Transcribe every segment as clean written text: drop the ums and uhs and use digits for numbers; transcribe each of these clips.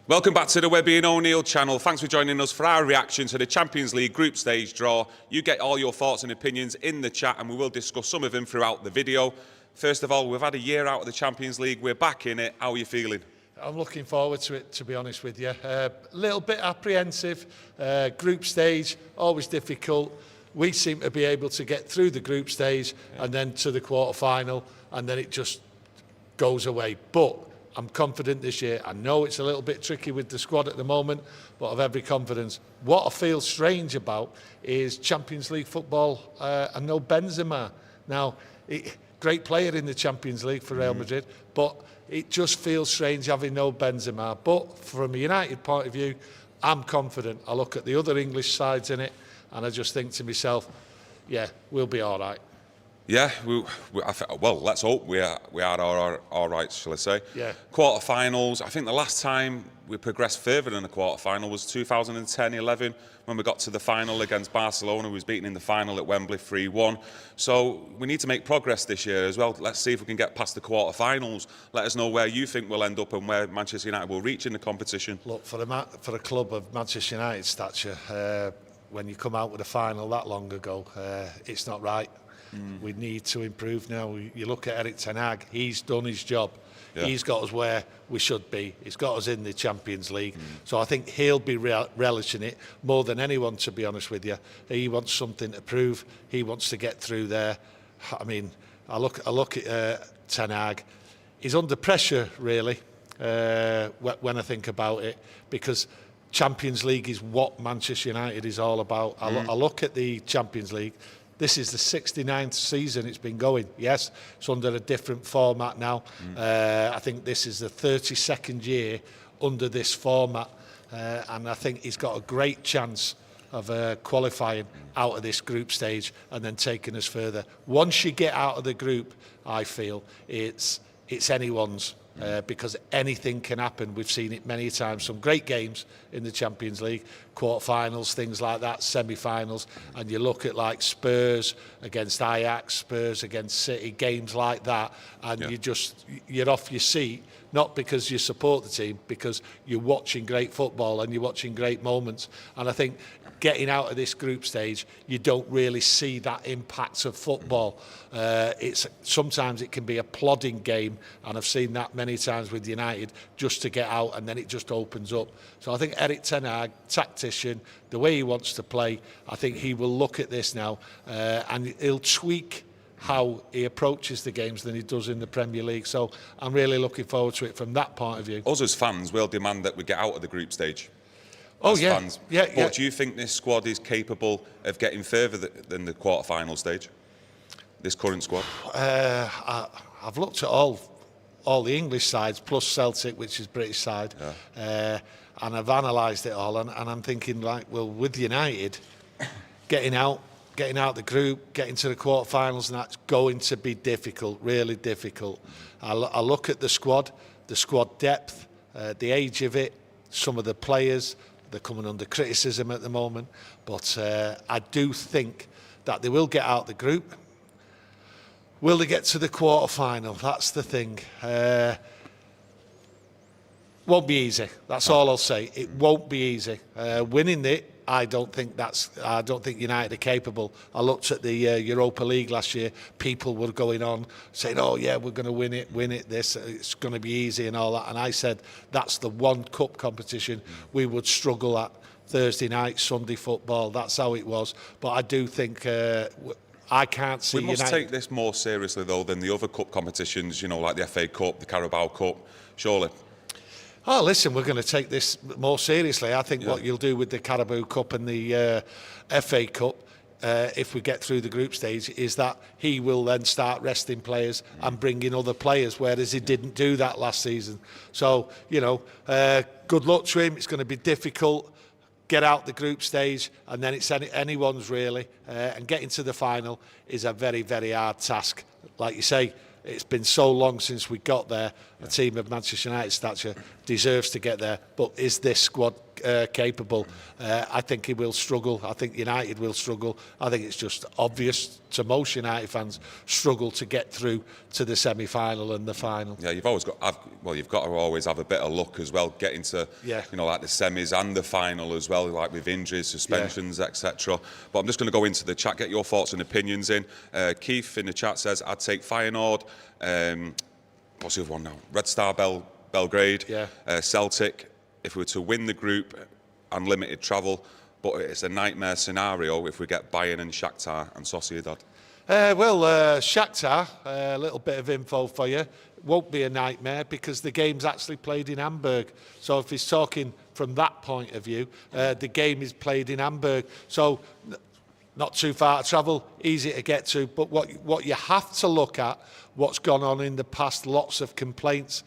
Welcome back to the Webby O'Neill channel. Thanks for joining us for our reaction to the Champions League group stage draw. You get all your thoughts and opinions in the chat and we will discuss some of them throughout the video. First of all, we've had a year out of the Champions League. We're back in it. How are you feeling? I'm looking forward to it, to be honest with you. A little bit apprehensive. Group stage, always difficult. We seem to be able to get through the group stage and then to the quarter-final, and then it just goes away. But I'm confident this year. I know it's a little bit tricky with the squad at the moment, but I've every confidence. What I feel strange about is Champions League football and no Benzema. Now, great player in the Champions League for Real Madrid, but it just feels strange having no Benzema. But from a United point of view, I'm confident. I look at the other English sides in it, and I just think to myself, yeah, we'll be all right. Yeah, well, let's hope we are all right, shall I say. Yeah. Quarter-finals, I think the last time we progressed further than a quarter-final was 2010-11 when we got to the final against Barcelona, who was beaten in the final at Wembley 3-1. So we need to make progress this year as well. Let's see if we can get past the quarter-finals. Let us know where you think we'll end up and where Manchester United will reach in the competition. Look, for a club of Manchester United stature, when you come out with a final that long ago, it's not right. We need to improve now. You look at Erik Ten Hag, he's done his job. Yeah. He's got us where we should be. He's got us in the Champions League. So I think he'll be relishing it more than anyone, to be honest with you. He wants something to prove. He wants to get through there. I mean, I look at Ten Hag. He's under pressure, really, when I think about it, because Champions League is what Manchester United is all about. I look at the Champions League. This is the 69th season it's been going. Yes, it's under a different format now. I think this is the 32nd year under this format. And I think he's got a great chance of qualifying out of this group stage and then taking us further. Once you get out of the group, I feel it's anyone's. Because anything can happen. We've seen it many times. Some great games in the Champions League, quarterfinals, things like that, semi-finals, and you look at like Spurs against Ajax, Spurs against City, games like that, and you're off your seat, not because you support the team, because you're watching great football and you're watching great moments. And I think getting out of this group stage, you don't really see that impact of football. Sometimes it can be a plodding game, and I've seen that many times with United, just to get out, and then it just opens up. So I think Erik Ten Hag, tactician, the way he wants to play, I think he will look at this now and he'll tweak how he approaches the games than he does in the Premier League. So I'm really looking forward to it from that point of view. Us as fans will demand that we get out of the group stage. Fans. But do you think this squad is capable of getting further than the quarter-final stage? This current squad? I've looked at all the English sides, plus Celtic, which is British side, and I've analysed it all, and I'm thinking, like, well, with United, getting out the group, getting to the quarterfinals, and that's going to be difficult, really difficult. I look at the squad depth, the age of it, some of the players. They're coming under criticism at the moment, but I do think that they will get out the group. Will they get to the quarter-final? That's the thing. Won't be easy. That's all I'll say. It won't be easy. Winning it, I don't think United are capable. I looked at the Europa League last year. People were going on saying, "Oh yeah, we're going to win it. It's going to be easy and all that." And I said, that's the one cup competition we would struggle at. Thursday night, Sunday football. That's how it was. But I do think I can't see. We must United take this more seriously though than the other cup competitions. You know, like the FA Cup, the Carabao Cup. Surely. Oh, listen, we're going to take this more seriously. I think what you'll do with the Carabao Cup and the FA Cup, if we get through the group stage, is that he will then start resting players and bring in other players, whereas he didn't do that last season. So, you know, good luck to him. It's going to be difficult. Get out the group stage, and then it's anyone's really. And getting to the final is a very, very hard task. Like you say, it's been so long since we got there, a team of Manchester United stature deserves to get there. But is this squad capable? I think he will struggle. I think United will struggle. I think it's just obvious to most United fans struggle to get through to the semi-final and the final. Yeah, you've got to always have a bit of luck as well, getting to like the semis and the final as well, like with injuries, suspensions, etc. But I'm just going to go into the chat, get your thoughts and opinions in. Keith in the chat says, I'd take Feyenoord. What's the other one now? Red Star Belgrade, Celtic. If we were to win the group, unlimited travel, but it's a nightmare scenario if we get Bayern and Shakhtar and Sociedad. Shakhtar, a little bit of info for you, won't be a nightmare because the game's actually played in Hamburg. So if he's talking from that point of view, the game is played in Hamburg. So not too far to travel, easy to get to. But what you have to look at, what's gone on in the past, lots of complaints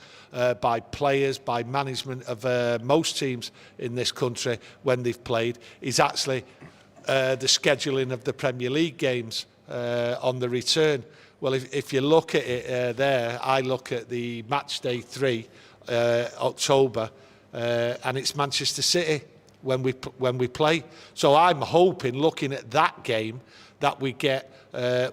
by players, by management of most teams in this country when they've played, is actually the scheduling of the Premier League games on the return. Well, if you look at it there, I look at the match day 3, October, and it's Manchester City when we play. So I'm hoping, looking at that game, that we get a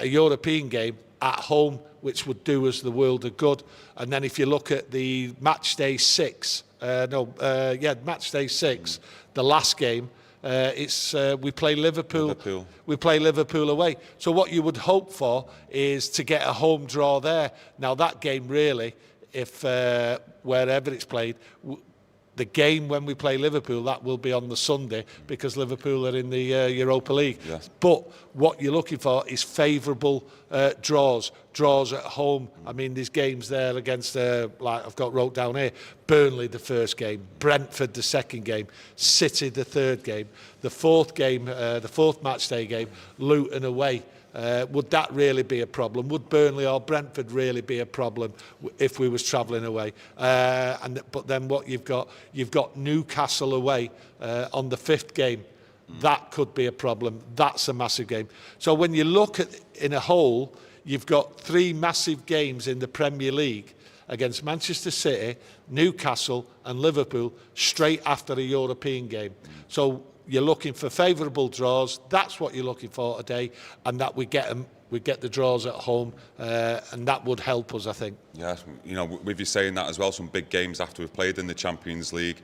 European game at home, which would do us the world of good. And then if you look at the match day 6, match day 6, the last game, we play Liverpool. We play Liverpool away. So what you would hope for is to get a home draw there. Now that game really, if wherever it's played, the game when we play Liverpool, that will be on the Sunday because Liverpool are in the Europa League. Yes. But what you're looking for is favourable draws at home. I mean, there's games there against, like I've got wrote down here, Burnley the first game, Brentford the second game, City the third game, the fourth game, the fourth match day game, Luton away. Would that really be a problem? Would Burnley or Brentford really be a problem if we was travelling away? But then what you've got Newcastle away on the 5th game. That could be a problem. That's a massive game. So when you look at in a whole, you've got 3 massive games in the Premier League against Manchester City, Newcastle and Liverpool straight after a European game. So you're looking for favourable draws. That's what you're looking for today, and that we get the draws at home, and that would help us, I think. Yeah, with you saying that as well, some big games after we've played in the Champions League.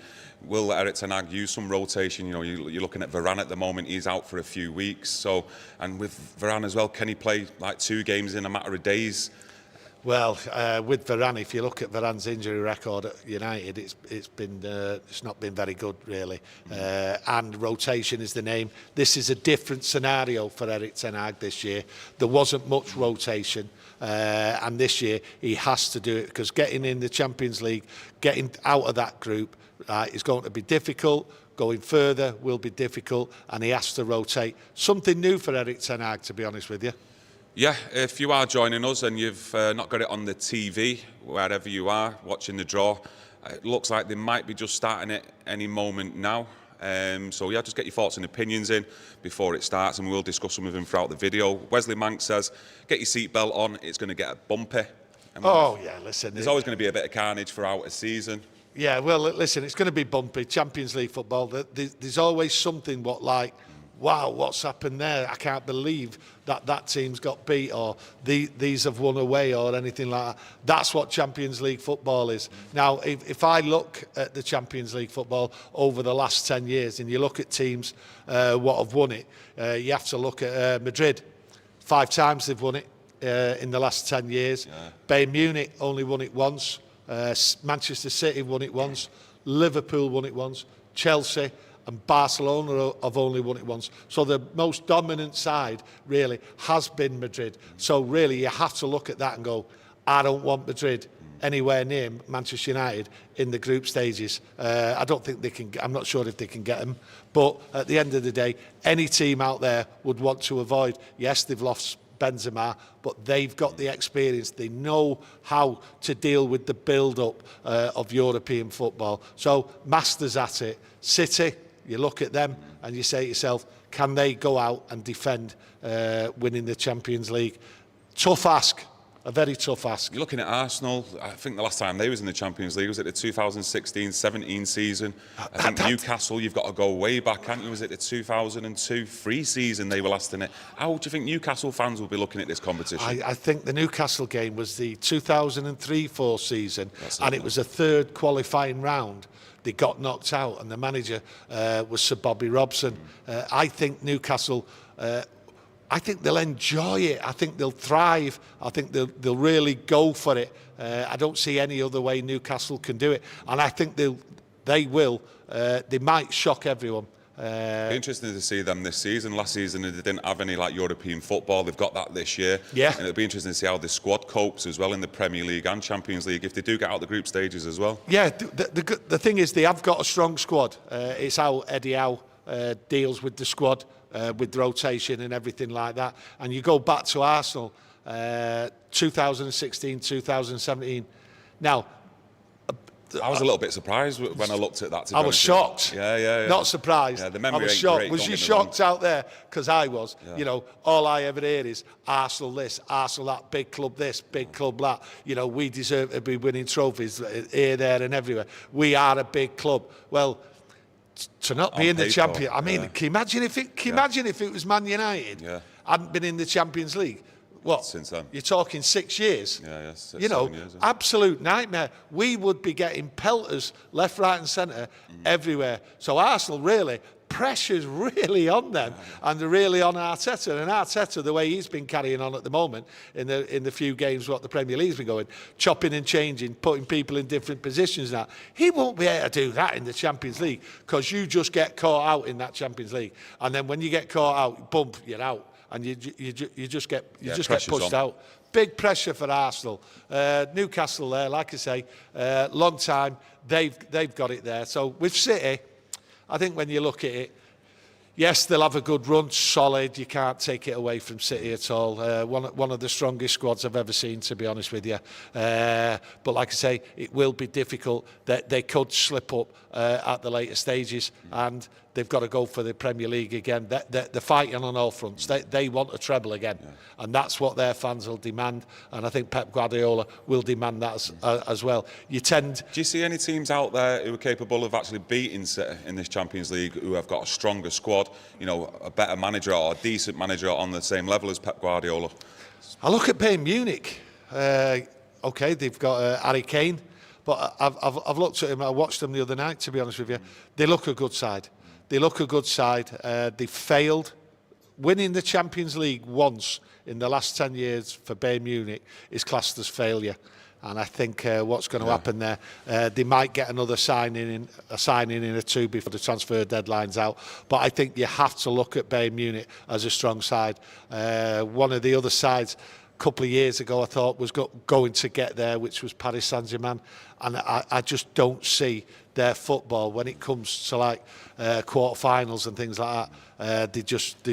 Will Erik ten Hag use some rotation? You're looking at Varane at the moment. He's out for a few weeks. So, and with Varane as well, can he play like 2 games in a matter of days? Well, with Varane, if you look at Varane's injury record at United, it's not been very good, really. And rotation is the name. This is a different scenario for Erik ten Hag this year. There wasn't much rotation, and this year he has to do it because getting in the Champions League, getting out of that group, is going to be difficult. Going further will be difficult, and he has to rotate. Something new for Erik ten Hag, to be honest with you. Yeah, if you are joining us and you've not got it on the TV, wherever you are, watching the draw, it looks like they might be just starting it any moment now. So yeah, just get your thoughts and opinions in before it starts, and we'll discuss them with him throughout the video. Wesley Mank says, get your seatbelt on, it's going to get bumpy. Listen. There's always going to be a bit of carnage throughout a season. Yeah, well, listen, it's going to be bumpy. Champions League football, there's always something wow, what's happened there? I can't believe that team's got beat, or these have won away, or anything like that. That's what Champions League football is. Now, if I look at the Champions League football over the last 10 years, and you look at teams what have won it, you have to look at Madrid. 5 times they've won it in the last 10 years. Yeah. Bayern Munich only won it once. Manchester City won it once. Liverpool won it once. Chelsea and Barcelona have only won it once. So the most dominant side really has been Madrid. So really you have to look at that and go, I don't want Madrid anywhere near Manchester United in the group stages. I don't think they can. I'm not sure if they can get them. But at the end of the day, any team out there would want to avoid. Yes, they've lost Benzema, but they've got the experience. They know how to deal with the build-up of European football. So masters at it. City, you look at them and you say to yourself, can they go out and defend winning the Champions League? Tough ask. A very tough ask. You're looking at Arsenal. I think the last time they was in the Champions League was it the 2016-17 season. I think Newcastle, you've got to go way back, can't you? Was it the 2002-3 season they were last in it? How do you think Newcastle fans will be looking at this competition? I think the Newcastle game was the 2003-4 season, and it was a third qualifying round. They got knocked out, and the manager was Sir Bobby Robson. I think Newcastle. I think they'll enjoy it. I think they'll thrive. I think they'll really go for it. I don't see any other way Newcastle can do it, and I think they will. They might shock everyone. Be interesting to see them this season. Last season they didn't have any European football. They've got that this year. Yeah. And it'll be interesting to see how the squad copes as well in the Premier League and Champions League if they do get out the group stages as well. Yeah. The thing is, they have got a strong squad. It's how Eddie Howe deals with the squad. With rotation and everything like that. And you go back to Arsenal, 2016, 2017. Now, I was a little bit surprised when I looked at that. I was shocked. Yeah. Not surprised. Yeah, the memory I was ain't shocked. great, Was you shocked out there? Because I was. Yeah. You know, all I ever hear is Arsenal this, Arsenal that, big club this, big club that. You know, we deserve to be winning trophies here, there, and everywhere. We are a big club. Well, to not be in the champion, I mean, can you imagine if it was Man United hadn't been in the Champions League? What? Since then. You're talking 6 years. Yeah, 6, you know, 7 years, absolute nightmare. We would be getting pelters left, right, and centre everywhere. So Arsenal really. Pressure's really on them, and they're really on Arteta. And Arteta, the way he's been carrying on at the moment in the few games what the Premier League's been going, chopping and changing, putting people in different positions now, he won't be able to do that in the Champions League because you just get caught out in that Champions League, and then when you get caught out, boom, you're out, and you just get pushed out. Big pressure for Arsenal. Newcastle there, like I say, long time they've got it there. So with City, I think when you look at it, yes, they'll have a good run, solid. You can't take it away from City at all. One of the strongest squads I've ever seen, to be honest with you. But like I say, it will be difficult. They could slip up at the later stages, and they've got to go for the Premier League again. They're fighting on all fronts. They want a treble again, and that's what their fans will demand. And I think Pep Guardiola will demand that as well. Do you see any teams out there who are capable of actually beating City in this Champions League, who have got a stronger squad, you know, a better manager or a decent manager on the same level as Pep Guardiola? I look at Bayern Munich. Okay, they've got Harry Kane, but I've looked at him. I watched them the other night, to be honest with you. They look a good side. They failed. Winning the Champions League once in the last 10 years for Bayern Munich is classed as failure. And I think what's going to happen there, they might get another signing in or two before the transfer deadline's out. But I think you have to look at Bayern Munich as a strong side. One of the other sides a couple of years ago I thought was going to get there, which was Paris Saint-Germain. And I just don't see their football when it comes to like quarterfinals and things like that. They just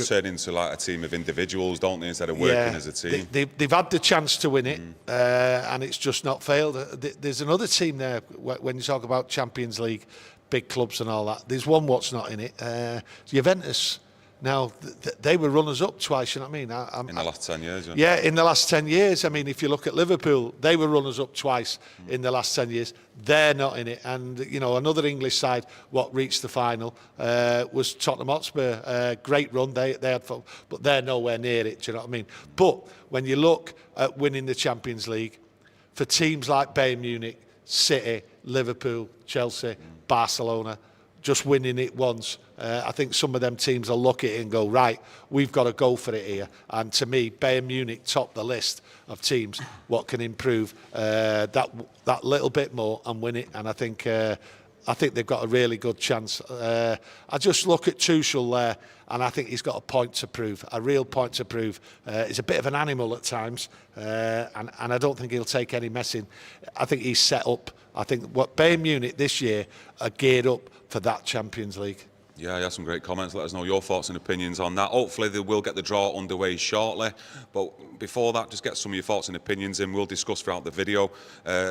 turn into like a team of individuals, don't they, instead of working as a team. They've had the chance to win it, and it's just not failed. There's another team there when you talk about Champions League, big clubs and all that. There's one what's not in it. Juventus. Now, they were runners-up twice, you know what I mean? In the last 10 years, yeah, in the last 10 years. I mean, if you look at Liverpool, they were runners-up twice in the last 10 years. They're not in it. And, you know, another English side, what reached the final, was Tottenham Hotspur. Great run, they had fun, but they're nowhere near it, do you know what I mean? But when you look at winning the Champions League, for teams like Bayern Munich, City, Liverpool, Chelsea, Barcelona, just winning it once, I think some of them teams will look at it and go, right, we've got to go for it here. And to me, Bayern Munich top the list of teams what can improve that little bit more and win it. And I think they've got a really good chance. I just look at Tuchel there, and I think he's got a point to prove, a real point to prove. He's a bit of an animal at times, and I don't think he'll take any messing. I think he's set up. I think what Bayern Munich this year are geared up for that Champions League. Yeah, you had some great comments. Let us know your thoughts and opinions on that. Hopefully they will get the draw underway shortly. But before that, just get some of your thoughts and opinions in. We'll discuss throughout the video.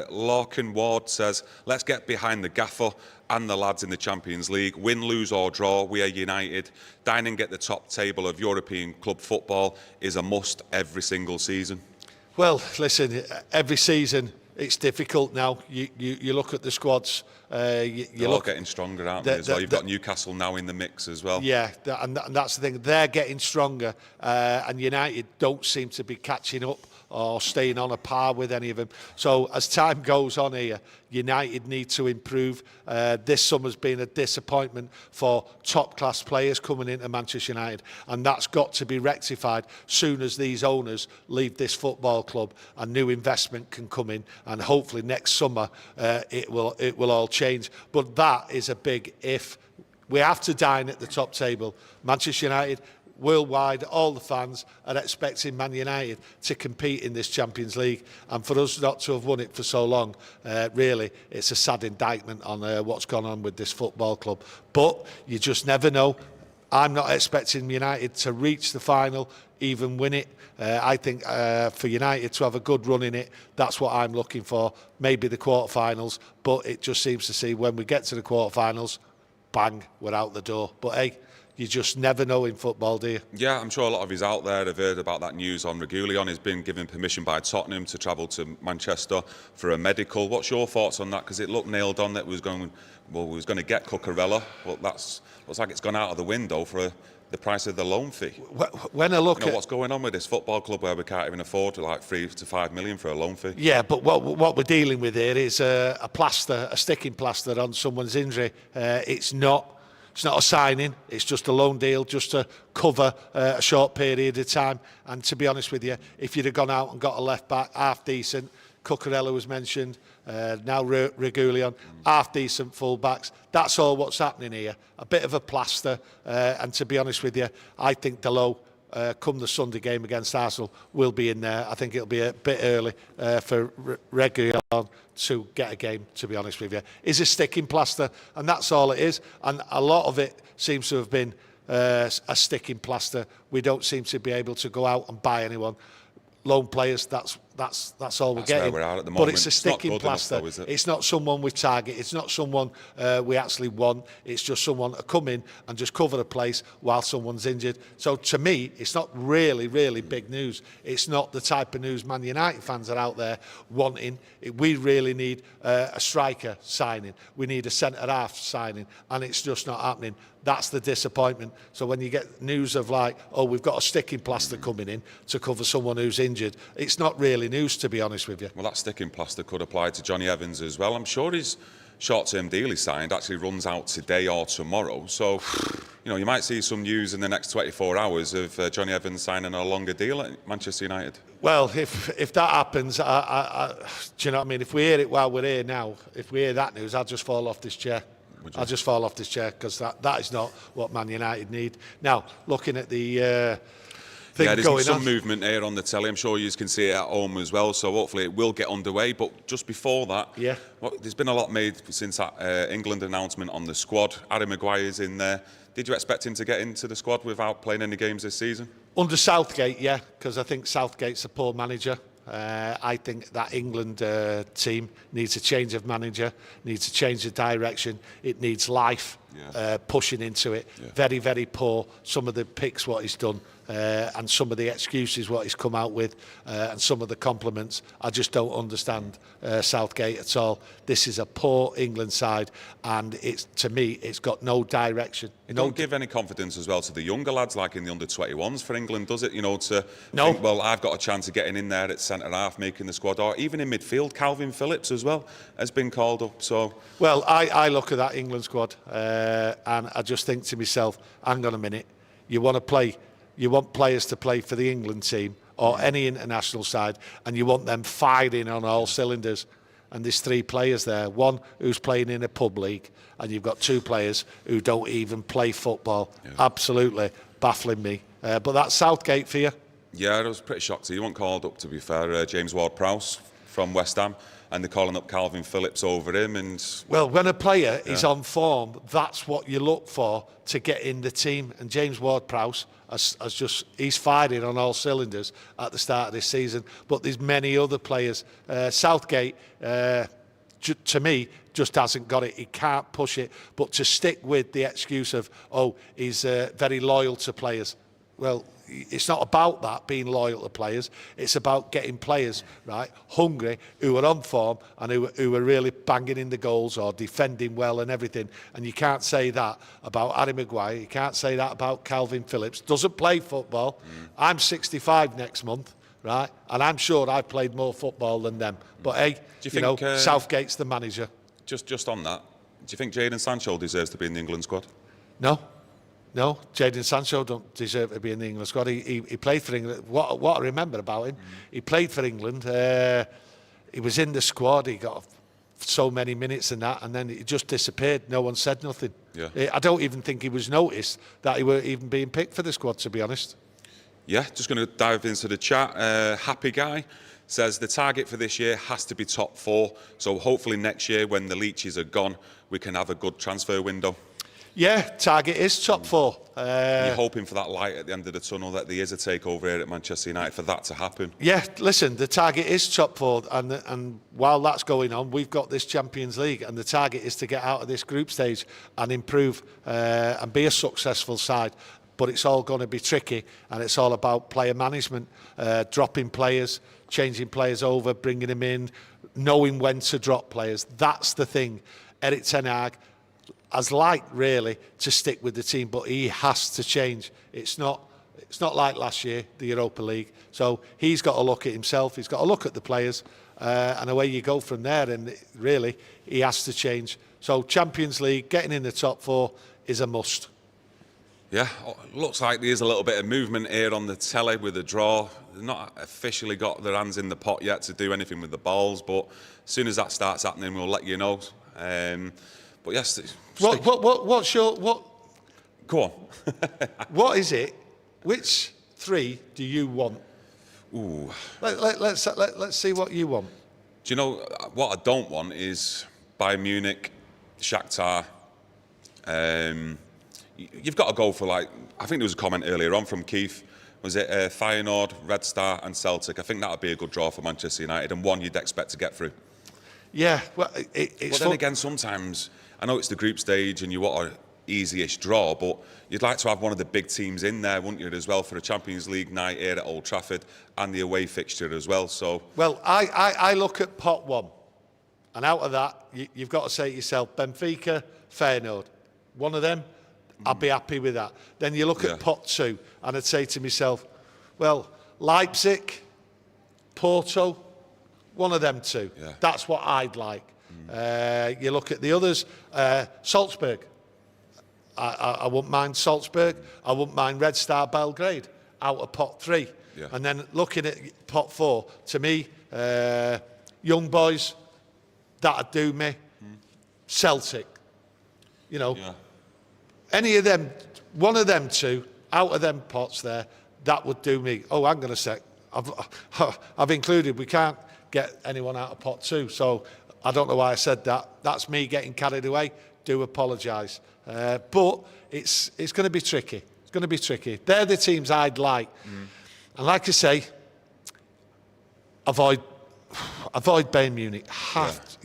Larkin Ward says, let's get behind the gaffer and the lads in the Champions League. Win, lose or draw, we are united. Dining at the top table of European club football is a must every single season. Well, listen, every season it's difficult now. You look at the squads. You look getting stronger, aren't they? As well, you've got Newcastle now in the mix as well. Yeah, and that's the thing. They're getting stronger, and United don't seem to be catching up or staying on a par with any of them. So as time goes on here, United need to improve. This summer's been a disappointment for top-class players coming into Manchester United, and that's got to be rectified soon as these owners leave this football club and new investment can come in, and hopefully next summer it will all change. But that is a big if. We have to dine at the top table. Manchester United, worldwide, all the fans are expecting Man United to compete in this Champions League, and for us not to have won it for so long, really, it's a sad indictment on what's gone on with this football club. But you just never know. I'm not expecting United to reach the final, even win it. I think for United to have a good run in it, that's what I'm looking for. Maybe the quarterfinals, but it just seems to see when we get to the quarterfinals, bang, we're out the door. But hey, you just never know in football, do you? Yeah, I'm sure a lot of you out there have heard about that news on Reguilón. He's been given permission by Tottenham to travel to Manchester for a medical. What's your thoughts on that? Because it looked nailed on that we was going to get Cucurella, but looks like it's gone out of the window for the price of the loan fee. When I look at what's going on with this football club where we can't even afford like 3 to 5 million for a loan fee. Yeah, but what we're dealing with here is a plaster, a sticking plaster on someone's injury. It's not a signing, it's just a loan deal, just to cover a short period of time. And to be honest with you, if you'd have gone out and got a left back half decent, Cucurella was mentioned, now Reguilón, half decent full backs. That's all what's happening here. A bit of a plaster, and to be honest with you, I think Dalot, come the Sunday game against Arsenal, will be in there. I think it'll be a bit early for Reguilón to get a game, to be honest with you. Is a sticking plaster, and that's all it is. And a lot of it seems to have been a sticking plaster. We don't seem to be able to go out and buy anyone. Loan players, that's all we're getting. Where we're at the moment. But it's a sticking plaster. Enough, though, it's not someone we target. It's not someone we actually want. It's just someone to come in and just cover a place while someone's injured. So to me, it's not really big news. It's not the type of news Man United fans are out there wanting. We really need a striker signing. We need a centre-half signing, and it's just not happening. That's the disappointment. So when you get news of like, oh, we've got a sticking plaster coming in to cover someone who's injured, it's not really news, to be honest with you. Well, that sticking plaster could apply to Johnny Evans as well. I'm sure his short-term deal he signed actually runs out today or tomorrow. So, you might see some news in the next 24 hours of Johnny Evans signing a longer deal at Manchester United. Well, if that happens, do you know what I mean? If we hear it while we're here now, if we hear that news, I'll just fall off this chair. I'll just fall off this chair, because that is not what Man United need. Now, looking at the thing there's going some on. movement here on the telly. I'm sure you can see it at home as well, so hopefully it will get underway. But just before that, there's been a lot made since that England announcement on the squad. Harry Maguire's in there. Did you expect him to get into the squad without playing any games this season? Under Southgate, yeah, because I think Southgate's a poor manager. I think that England team needs a change of manager, needs to change the direction. It needs life, pushing into it. Very, very poor. Some of the picks, what he's done, and some of the excuses, what he's come out with, and some of the compliments. I just don't understand Southgate at all. This is a poor England side, and to me, it's got no direction. It don't give any confidence as well to the younger lads, like in the under-21s for England, does it? Think, well, I've got a chance of getting in there at centre-half, making the squad, or even in midfield. Calvin Phillips as well has been called up. So, well, I look at that England squad, and I just think to myself, hang on a minute, you want players to play for the England team or any international side, and you want them firing on all cylinders. And there's 3 players there. One who's playing in a pub league, and you've got 2 players who don't even play football. Absolutely baffling me. But that's Southgate for you. Yeah, I was pretty shocked. He wasn't called up, to be fair. James Ward-Prowse from West Ham, and they're calling up Calvin Phillips over him. And well, when a player is on form, that's what you look for to get in the team. And James Ward-Prowse he's firing on all cylinders at the start of this season. But there's many other players. Southgate, to me, just hasn't got it. He can't push it. But to stick with the excuse of, he's very loyal to players. Well, it's not about that, being loyal to players. It's about getting players, right, hungry, who are on form and who are really banging in the goals or defending well and everything. And you can't say that about Harry Maguire. You can't say that about Calvin Phillips. Doesn't play football. I'm 65 next month, right? And I'm sure I've played more football than them. But hey, you know, Southgate's the manager. Just on that, do you think Jadon Sancho deserves to be in the England squad? No, Jadon Sancho don't deserve to be in the England squad. He played for England. What I remember about him, he played for England. He was in the squad. He got so many minutes and that, and then he just disappeared. No one said nothing. Yeah. I don't even think he was noticed that he were even being picked for the squad, to be honest. Yeah, just going to dive into the chat. Happy Guy says the target for this year has to be top 4. So hopefully next year, when the leeches are gone, we can have a good transfer window. Yeah, target is top 4. You're hoping for that light at the end of the tunnel, that there is a takeover here at Manchester United, for that to happen. Yeah, listen, the target is top 4, and while that's going on, we've got this Champions League, and the target is to get out of this group stage and improve and be a successful side. But it's all going to be tricky, and it's all about player management, dropping players, changing players over, bringing them in, knowing when to drop players. That's the thing. Erik ten Hag has liked really to stick with the team, but he has to change. It's not like last year, the Europa League. So he's got to look at himself. He's got to look at the players, and away you go from there. And really, he has to change. So Champions League, getting in the top 4 is a must. Yeah, looks like there's a little bit of movement here on the telly with the draw. They've not officially got their hands in the pot yet to do anything with the balls, but as soon as that starts happening, we'll let you know. But yes, what's your what? Go on. What is it? Which 3 do you want? Ooh. Let's see what you want. Do you know what I don't want is Bayern Munich, Shakhtar. You've got to go for, like, I think there was a comment earlier on from Keith. Was it Feyenoord, Red Star and Celtic? I think that would be a good draw for Manchester United, and one you'd expect to get through. Yeah, well, but then again, sometimes, I know it's the group stage and you want an easy-ish draw, but you'd like to have one of the big teams in there, wouldn't you, as well, for a Champions League night here at Old Trafford and the away fixture as well. So, well, I look at pot 1, and out of that, you've got to say to yourself, Benfica, Feyenoord, one of them, I'd be happy with that. Then you look at pot 2, and I'd say to myself, well, Leipzig, Porto, one of them 2. Yeah. That's what I'd like. You look at the others, Salzburg. I wouldn't mind Salzburg. I wouldn't mind Red Star Belgrade out of pot 3. Yeah. And then looking at pot 4, to me, Young Boys, that'd do me. Celtic, you know. Yeah. Any of them, one of them 2, out of them pots there, that would do me. Oh, hang on a sec. I've included, we can't get anyone out of pot 2. So I don't know why I said that. That's me getting carried away. Do apologise. But it's going to be tricky. It's going to be tricky. They're the teams I'd like. And like I say, avoid Bayern Munich.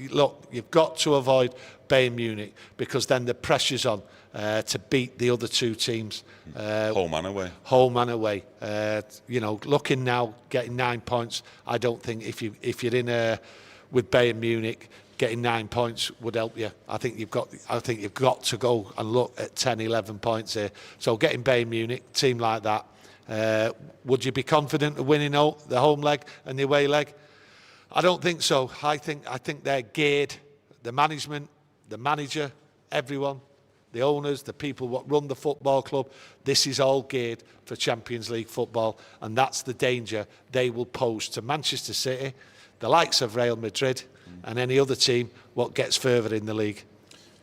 Look, you've got to avoid Bayern Munich, because then the pressure's on to beat the other 2 teams. Home and away. Home and away. You know, looking now, getting 9 points. I don't think if you're in with Bayern Munich, getting 9 points would help you. I think you've got to go and look at 10, 11 points here. So getting Bayern Munich, team like that, would you be confident of winning the home leg and the away leg? I don't think so. I think they're geared. The management, the manager, everyone, the owners, the people what run the football club, this is all geared for Champions League football, and that's the danger they will pose to Manchester City, the likes of Real Madrid, and any other team what gets further in the league.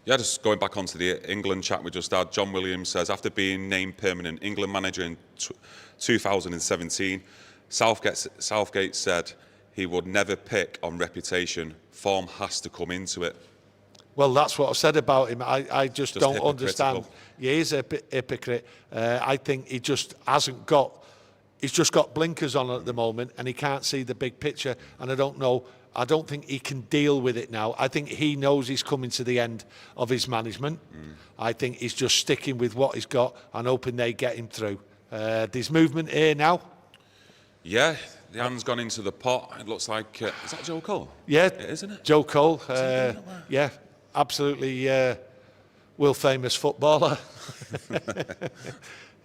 Yeah, just going back onto the England chat we just had, John Williams says, after being named permanent England manager in 2017, Southgate said he would never pick on reputation. Form has to come into it. Well, that's what I've said about him. I just don't understand. Yeah, he's a hypocrite. I think he just hasn't got... He's just got blinkers on at the moment, and he can't see the big picture. And I don't think he can deal with it now. I think he knows he's coming to the end of his management. I think he's just sticking with what he's got and hoping they get him through. There's movement here now. Yeah, the hand's gone into the pot. It looks like, is that Joe Cole? Yeah, It is, isn't it? Joe Cole. Yeah, absolutely world famous footballer.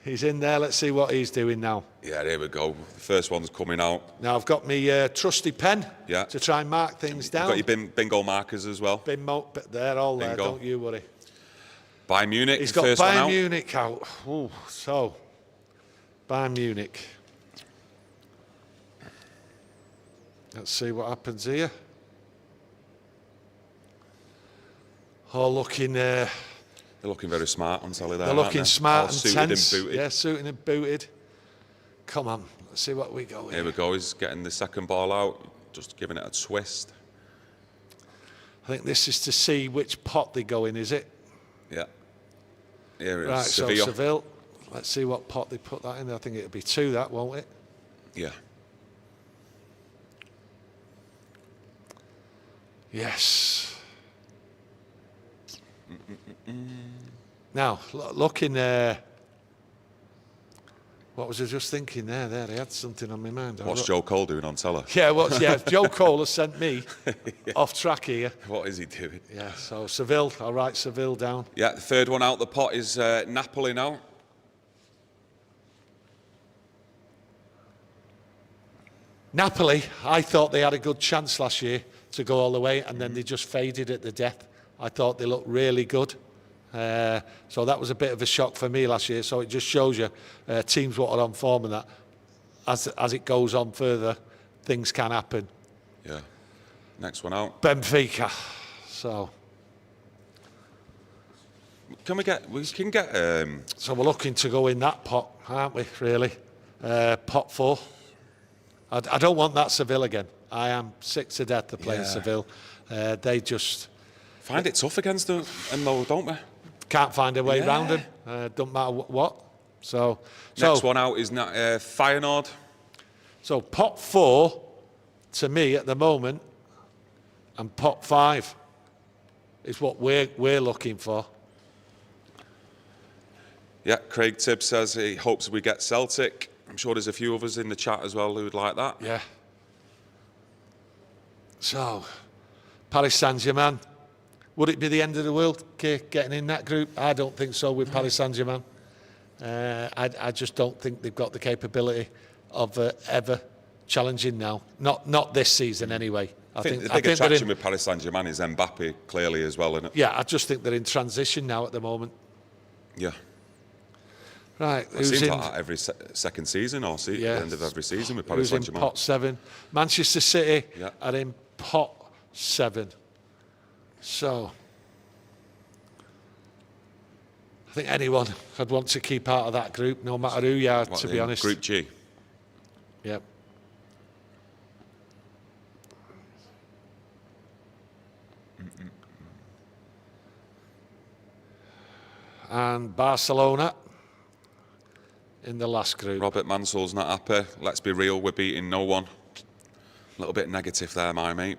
He's in there. Let's see what he's doing now. Yeah, there we go. The first one's coming out. Now I've got my trusty pen to try and mark things down. You've got your bingo markers as well. They're all there, Bingo. don't you worry. Bayern Munich, He's the got first one Bayern out. Munich out. Ooh, so, Bayern Munich. Let's see what happens here. All looking... They're looking very smart on telly there. They're looking smart and suited tense. and booted. Yeah, suited and booted. Come on, let's see what we go Here we go. He's getting the second ball out, just giving it a twist. I think this is to see which pot they go in, is it? Yeah. Here it is. Right, Sevilla. so Seville. Let's see what pot they put that in. I think it'll be 2, that, won't it? Yeah. Yes. Now, looking what was I just thinking there? I had something on my mind. What's Joe Cole doing on telly? Yeah, Joe Cole has sent me off track here. What is he doing? Yeah, so Seville, I'll write Seville down. Yeah, the third one out the pot is Napoli now. Napoli, I thought they had a good chance last year to go all the way, and then they just faded at the death. I thought they looked really good. So that was a bit of a shock for me last year. So it just shows you teams what are on form and that as it goes on further, things can happen. Yeah. Next one out. Benfica. So we can get so we're looking to go in that pot, aren't we, really? Pot 4. I don't want that Seville again. I am sick to death of playing Seville. They just... find it tough against them, though, don't we? Can't find a way around them. Don't matter what. So Next one out is Feyenoord. So pot 4, to me at the moment, and pot 5 is what we're looking for. Yeah, Craig Tibbs says he hopes we get Celtic. I'm sure there's a few others in the chat as well who would like that. Yeah. So, Paris Saint-Germain. Would it be the end of the world getting in that group? I don't think so with Paris Saint-Germain. I just don't think they've got the capability of ever challenging now. Not this season anyway. I think the big attraction with Paris Saint-Germain is Mbappe, clearly, as well, isn't it? Yeah, I just think they're in transition now at the moment. Yeah. Right. It seems like that every second season or the end of every season with Paris Saint-Germain. Who's in pot 7? Manchester City are in pot 7. So, I think anyone would want to keep out of that group, no matter who you are, to be honest. Group G? Yep. And Barcelona in the last group. Robert Mansell's not happy. Let's be real, we're beating no one. A little bit negative there, my mate.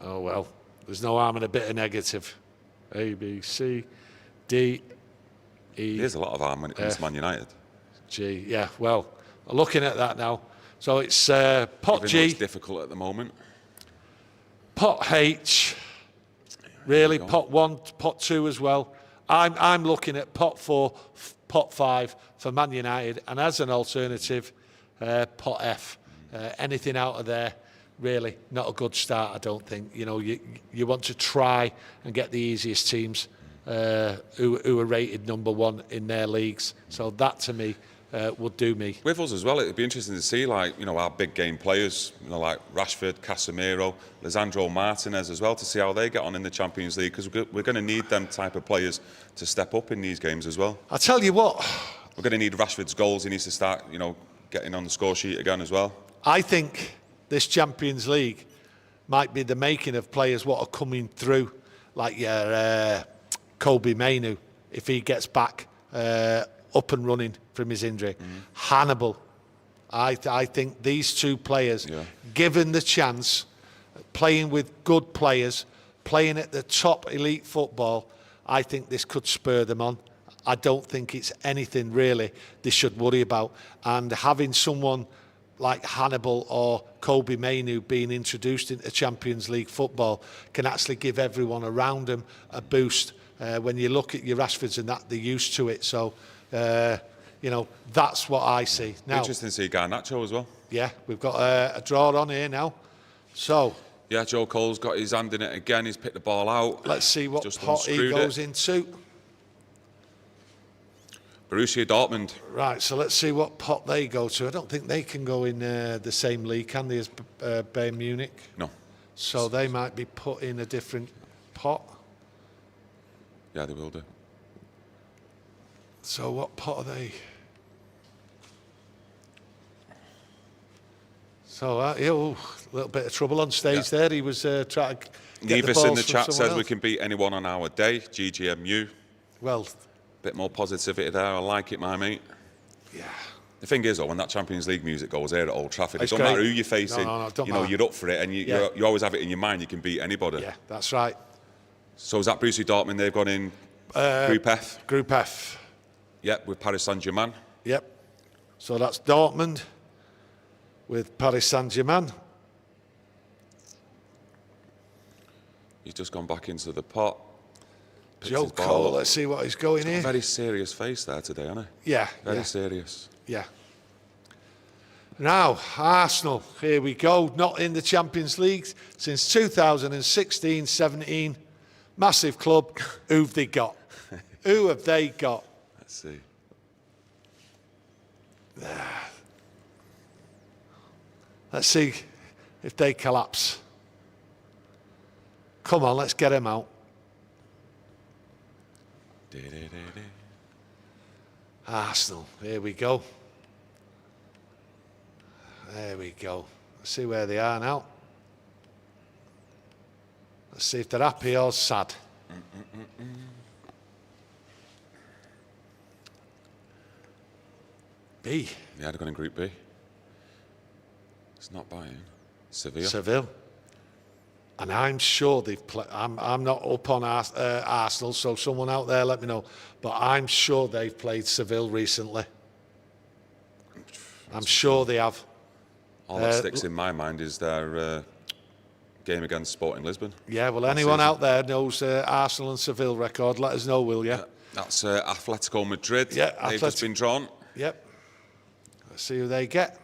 Oh, well, there's no harm in a bit of negative. A, B, C, D, E. There's a lot of harm when it comes to Man United. G, yeah, well, looking at that now. So it's pot G. It's difficult at the moment. Pot H. Really, pot 1, pot 2 as well. I'm looking at pot 4, pot 5 for Man United, and as an alternative, pot F. Anything out of there, really not a good start, I don't think. You know, you want to try and get the easiest teams who are rated number 1 in their leagues. So that to me would do me. With us as well, it'd be interesting to see, like, you know, our big game players, you know, like Rashford, Casemiro, Lisandro Martinez as well, to see how they get on in the Champions League, because we're going to need them type of players to step up in these games as well. I tell you what, we're going to need Rashford's goals. He needs to start, you know, getting on the score sheet again as well. I think this Champions League might be the making of players what are coming through, like your Kobe Mainu, if he gets back up and running from his injury. Hannibal. I think these two players, given the chance, playing with good players, playing at the top elite football, I think this could spur them on. I don't think it's anything really they should worry about. And having someone like Hannibal or Kobe Mainu being introduced into Champions League football can actually give everyone around them a boost. When you look at your Rashfords and that, they're used to it. So, you know, that's what I see. Now, interesting to see Garnacho as well. Yeah, we've got a draw on here now. So, yeah, Joe Cole's got his hand in it again. He's picked the ball out. Let's see what Just pot he goes into. Borussia Dortmund. Right, so let's see what pot they go to. I don't think they can go in the same league, can they, as Bayern Munich? No. So they might be put in a different pot. Yeah, they will do. So what pot are they? So, a little bit of trouble on stage there. He was trying to get the Nevis in balls the from chat someone says else. we can beat anyone on our day. GGMU. Well, Bit more positivity there. I like it, my mate. yeah. The thing is, though, when that Champions League music goes here at Old Trafford, It's it doesn't great. matter who you're facing. No, don't you know, matter. you're up for it, and you always have it in your mind. You can beat anybody. Yeah, that's right. So is that Borussia Dortmund? They've gone in Group F. Group F. Yep, with Paris Saint-Germain. Yep. So that's Dortmund with Paris Saint-Germain. He's just gone back into the pot. Picked Joe his ball Cole, up. let's see what he's going here. Very serious face there today, hasn't he? Yeah, Very yeah, serious. yeah. Now, Arsenal, here we go. Not in the Champions League since 2016-17. Massive club. Who've they got? Who have they got? Let's see. Let's see if they collapse. Come on, let's get them out. Arsenal, here we go. There we go. Let's see where they are now. Let's see if they're happy or sad. B. Yeah, they've gone in Group B. It's not Bayern. Seville. Seville. And I'm sure they've played. I'm not up on Arsenal, so someone out there let me know. But I'm sure they've played Seville recently. I'm sure they have. All that sticks in my mind is their game against Sporting Lisbon. Yeah, well, anyone out there knows Arsenal and Seville record, let us know, will you? That's Atletico Madrid. Yeah, They've just been drawn. Yep. Let's see who they get.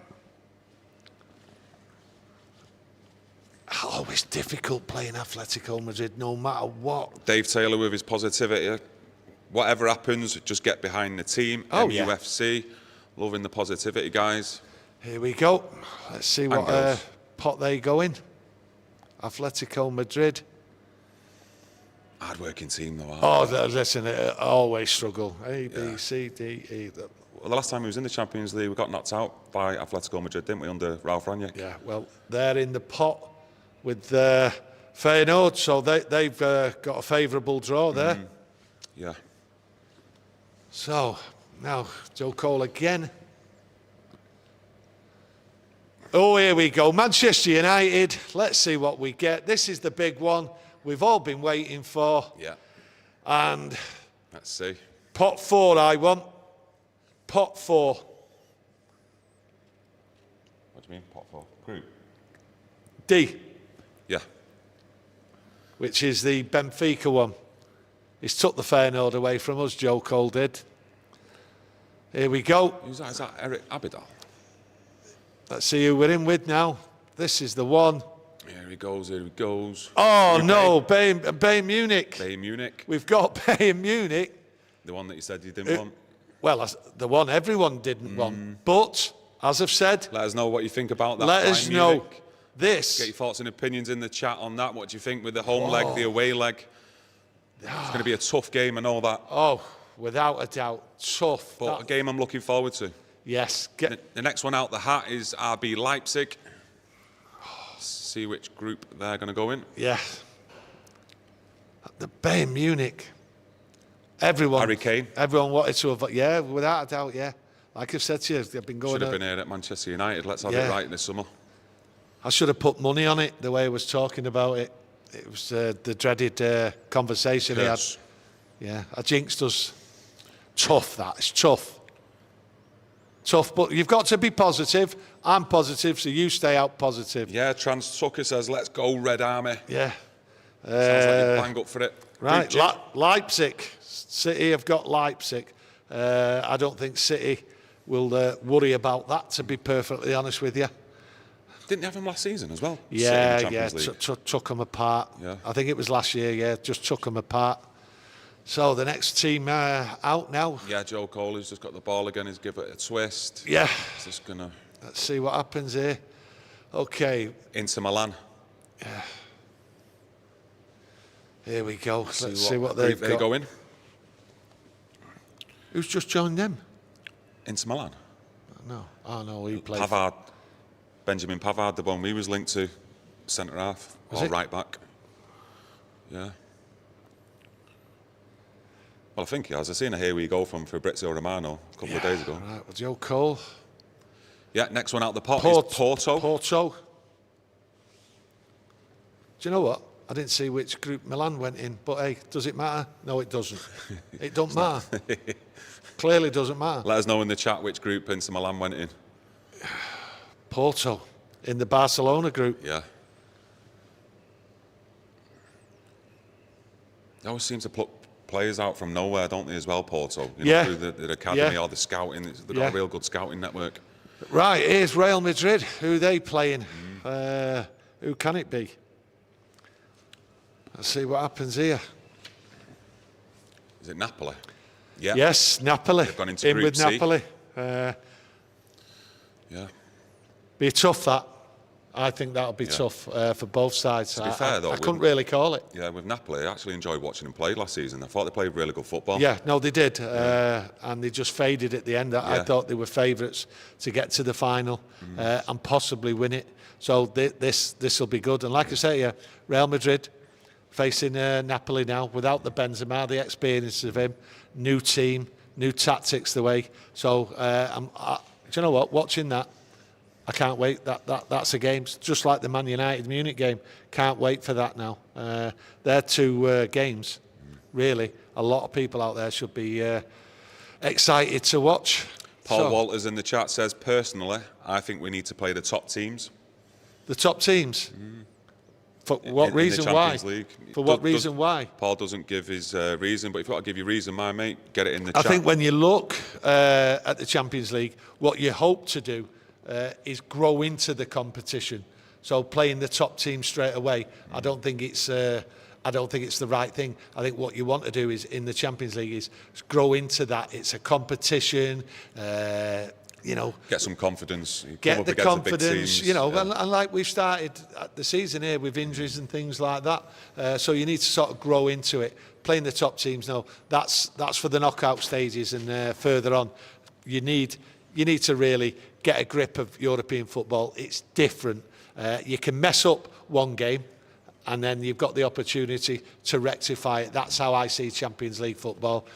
Oh, it's difficult playing Atletico Madrid no matter what. Dave Taylor with his positivity. Whatever happens, just get behind the team. Oh, yeah. MUFC. Loving the positivity, guys. Here we go. Let's see what pot they go in. Atletico Madrid. Hard-working team, though. Oh, listen, always struggle. A, B, C, D, E. Well, the last time we was in the Champions League, we got knocked out by Atletico Madrid, didn't we, under Ralph Rangnick? Yeah, well, they're in the pot with Feyenoord, so they've got a favourable draw there. Yeah. So, now, Joe Cole again. Oh, here we go. Manchester United. Let's see what we get. This is the big one we've all been waiting for. Yeah. And Let's see. pot 4 I want. Pot 4. What do you mean, pot 4? Group? D, Yeah. which is the Benfica one. He's took the Feyenoord away from us, Joe Cole did. Here we go. Who's that? Is that Eric Abidal? Let's see who we're in with now. This is the one. Here he goes, here he goes. Oh, no, Bayern Munich. Bayern Munich, We've got Bayern Munich. the one that you said you didn't want. Well, the one everyone didn't want. But, as I've said, Let us know what you think about that. let us Bayern know Munich. this. Get your thoughts and opinions in the chat on that. What do you think with the home leg, the away leg? It's going to be a tough game, I know that. Oh, without a doubt, tough. But a game I'm looking forward to. Yes. The next one out the hat is RB Leipzig. See which group they're going to go in. Yeah. The Bayern Munich. Everyone. Harry Kane. Everyone wanted to have. Yeah, without a doubt, yeah. Like I've said to you, they've been going. Should have been here at Manchester United. Let's have Yeah. it right this summer. I should have put money on it, the way I was talking about it. It was the dreaded conversation he had. Yes. Yeah, I jinxed us. Tough, that. It's tough. Tough, but you've got to be positive. I'm positive, so you stay out positive. Yeah, Trans Tucker says, let's go, Red Army. Yeah. Sounds like you bang up for it. Right, Leipzig. City have got Leipzig. I don't think City will worry about that, to be perfectly honest with you. Didn't you have him last season as well? Yeah, took them apart. Yeah. I think it was last year, yeah, just took them apart. So the next team out now. Yeah, Joe Cole has just got the ball again. He's give it a twist. Yeah. He's just going to... Let's see what happens here. Okay. Inter Milan. Yeah. Here we go. Let's see what group they've got. they go in. Who's just joined them? Inter Milan. No. Oh, no, he played... Pavard. Benjamin Pavard, the one we was linked to. Centre half. Or right back. Yeah. Well, I think he has. I seen a here we go from Fabrizio Romano a couple of days ago. Right, well, Joe Cole. Yeah, next one out the pot is Porto. Porto. Do you know what? I didn't see which group Milan went in, but hey, does it matter? No, it doesn't. It don't matter. Clearly doesn't matter. Let us know in the chat which group Inter Milan went in. Porto, in the Barcelona group. Yeah. They always seem to pluck players out from nowhere, don't they, as well, Porto? You know, through the academy or the scouting. They've got a real good scouting network. Right, here's Real Madrid. Who are they playing? Who can it be? Let's see what happens here. Is it Napoli? Yeah. Yes, Napoli. They've gone into in Group with C. Napoli. Yeah. Be tough, that. I think that'll be tough for both sides. To be fair, though, I couldn't really call it. Yeah, with Napoli, I actually enjoyed watching them play last season. I thought they played really good football. Yeah, no, they did. And they just faded at the end. I thought they were favourites to get to the final and possibly win it. So this will be good. And like I say, Real Madrid facing Napoli now without the Benzema, the experience of him, new team, new tactics the way. So, do you know what? Watching that, I can't wait. That's a game, just like the Man United Munich game. Can't wait for that now. They're two games, really. A lot of people out there should be excited to watch. Paul Walters in the chat says, personally, I think we need to play the top teams. The top teams? For what reason? Why? League. For what reason? Why? Paul doesn't give his reason, but if you've got to give your reason, my mate, get it in the chat. I think when you look at the Champions League, what you hope to do is grow into the competition. So playing the top team straight away, I don't think it's the right thing. I think what you want to do is in the Champions League is grow into that. It's a competition. Get some confidence. Get the confidence, and like we've started the season here with injuries and things like that. So you need to sort of grow into it. Playing the top teams, no, that's for the knockout stages and further on. You need to really get a grip of European football. It's different. You can mess up one game, and then you've got the opportunity to rectify it. That's how I see Champions League football.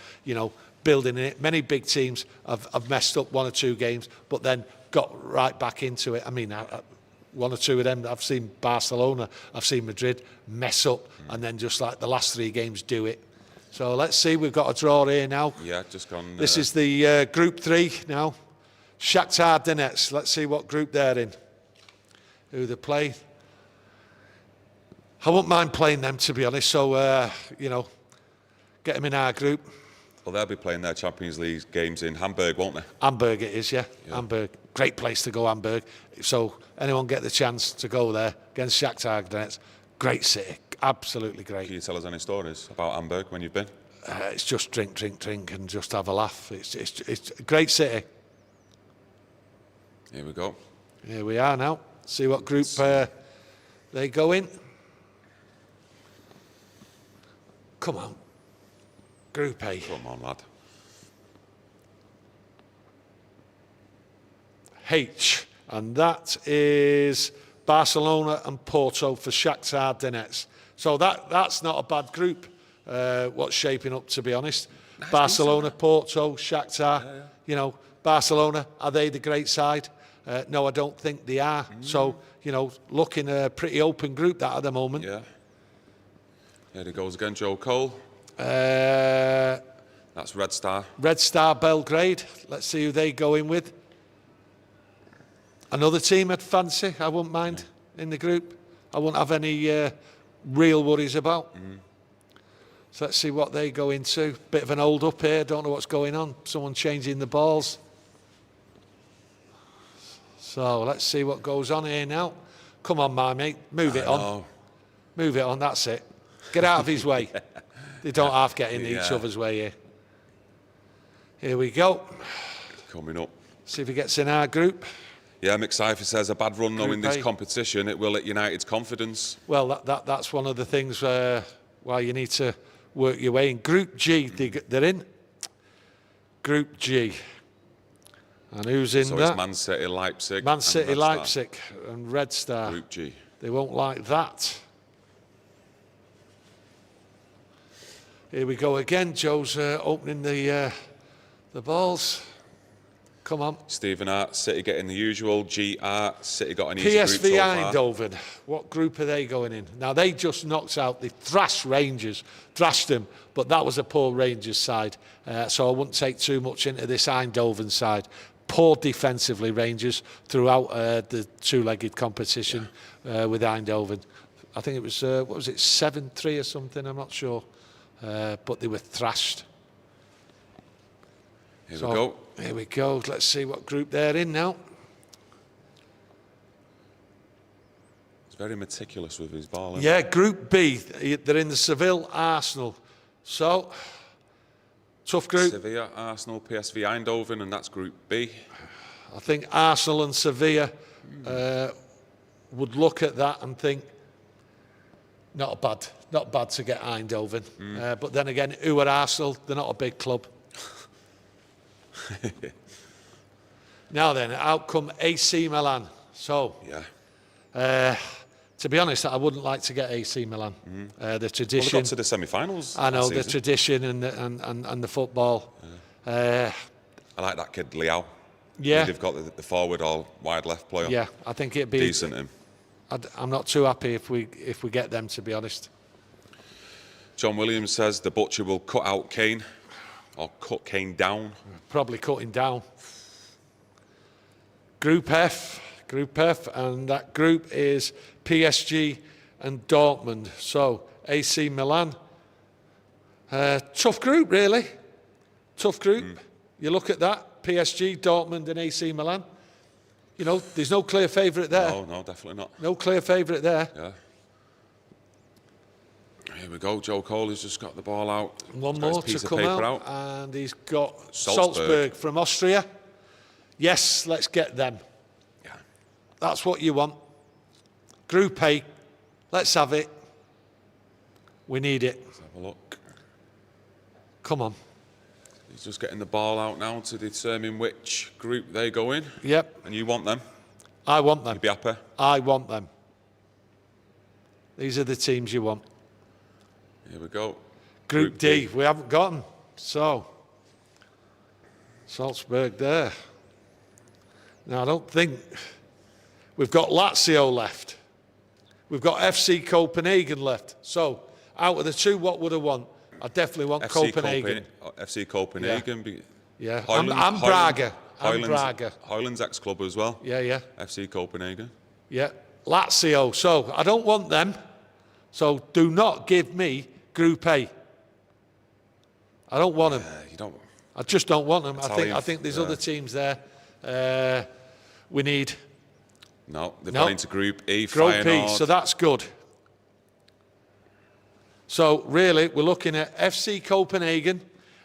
Building it. Many big teams have messed up one or two games, but then got right back into it. I mean, one or two of them, I've seen Barcelona, I've seen Madrid mess up, and then just like the last three games do it. So let's see, we've got a draw here now. Yeah, just gone. This is the Group 3 now. Shakhtar Donetsk, let's see what group they're in. Who they play. I wouldn't mind playing them, to be honest, so, get them in our group. Well, they'll be playing their Champions League games in Hamburg, won't they? Hamburg it is, yeah. Hamburg. Great place to go, Hamburg. So anyone get the chance to go there against Shakhtar Donetsk, great city. Absolutely great. Can you tell us any stories about Hamburg when you've been? It's just drink and just have a laugh. It's a great city. Here we go. Here we are now. See what group they go in. Come on. Group A. Come on, lad. H. And that is Barcelona and Porto for Shakhtar Donetsk. So that's not a bad group, what's shaping up, to be honest. Nice. Barcelona, Porto, Shakhtar. Barcelona, are they the great side? No, I don't think they are. So, looking a pretty open group that at the moment. Yeah. Here he goes again, Joe Cole. That's That's Red Star. Red Star Belgrade. Let's see who they go in with. Another team I'd fancy, I wouldn't mind in the group. I wouldn't have any real worries about. So let's see what they go into. Bit of an hold up here, don't know what's going on. Someone changing the balls. So let's see what goes on here now. Come on, my mate, move it on. Move it on, that's it. Get out of his way. They don't half get in each other's way here. Here we go. Coming up. See if he gets in our group. Yeah, Mick Cypher says a bad run though in this competition, it will hit United's confidence. Well, that's one of the things why you need to work your way in. Group G, they're in. Group G. And who's in that? So it's Man City, Leipzig. Man City, Leipzig and Red Star. Group G. They won't like that. Here we go again. Joe's opening the balls. Come on. Stephen Hart, City getting the usual. GR, City got an easy group so PSV far. Eindhoven. What group are they going in? Now, they just knocked out, they thrashed Rangers, thrashed them, but that was a poor Rangers side. So I wouldn't take too much into this Eindhoven side. Poor defensively, Rangers, throughout the two-legged competition with Eindhoven. I think it was, what was it, 7-3 or something, I'm not sure. But they were thrashed. Here we go. Here we go. Let's see what group they're in now. He's very meticulous with his ball. Yeah, Group B. They're in the Seville, Arsenal. So, tough group. Sevilla, Arsenal, PSV Eindhoven, and that's Group B. I think Arsenal and Sevilla would look at that and think, not bad to get Eindhoven. But then again, who are Arsenal? They're not a big club. Now then, out come AC Milan. So, to be honest, I wouldn't like to get AC Milan. The tradition. Well, they got to the semi-finals. I know the tradition and the football. I like that kid Liao. Yeah, they've got the forward all wide left player. Yeah, I think it'd be decent. Him. I'm not too happy if we get them, to be honest. John Williams says the butcher will cut out Kane. Or cut Kane down. Probably cutting down. Group F, and that group is PSG and Dortmund. So, AC Milan. Tough group, really. Tough group. You look at that, PSG, Dortmund and AC Milan. You know, there's no clear favourite there. No, definitely not. No clear favourite there. Yeah. Here we go. Joe Cole has just got the ball out. One more to come out, and he's got Salzburg from Austria. Yes, let's get them. Yeah. That's what you want. Group A, let's have it. We need it. Let's have a look. Come on. He's just getting the ball out now to determine which group they go in. Yep. And you want them? I want them. You'd be happy? I want them. These are the teams you want. Here we go. Group D, we haven't got them. So, Salzburg there. Now, I don't think we've got Lazio left. We've got FC Copenhagen left. So, out of the two, what would I want? I definitely want Copenhagen. FC Copenhagen. Yeah, and Braga. Hoyland's ex-club as well. Yeah. FC Copenhagen. Yeah, Lazio. So, I don't want them. So, do not give me Group A. I don't want them. You don't. I just don't want them. I think there's yeah. other teams there. We need. No, they've gone into Group E. Group E, so that's good. So really, we're looking at FC Copenhagen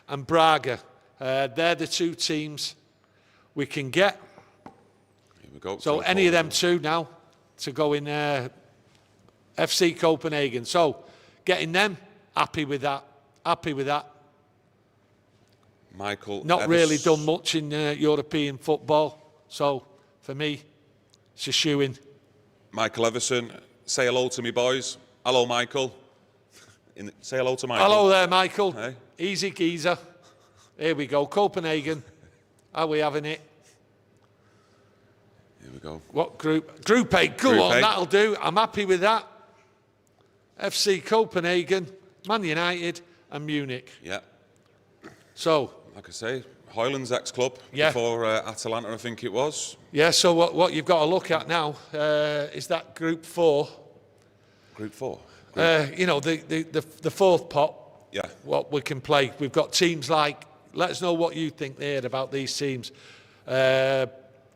and Braga. They're the two teams we can get. Here we go. So any of them two now to go in FC Copenhagen. So getting them, happy with that. Happy with that. Michael Not really done much in European football. So for me, it's a shoo-in. Michael Everson, say hello to me, boys. Hello, Michael. Say hello to Michael. Hello there, Michael. Hey. Easy geezer. Here we go. Copenhagen. How are we having it? Here we go. What group? Group A. Go on, that'll do. I'm happy with that. FC Copenhagen, Man United and Munich. Yeah. So, like I say, Hoyland's ex-club before Atalanta, I think it was. Yeah, so what you've got to look at now is that Group 4. Group 4? You know, the fourth pot, what we can play. We've got teams like, let us know what you think there about these teams.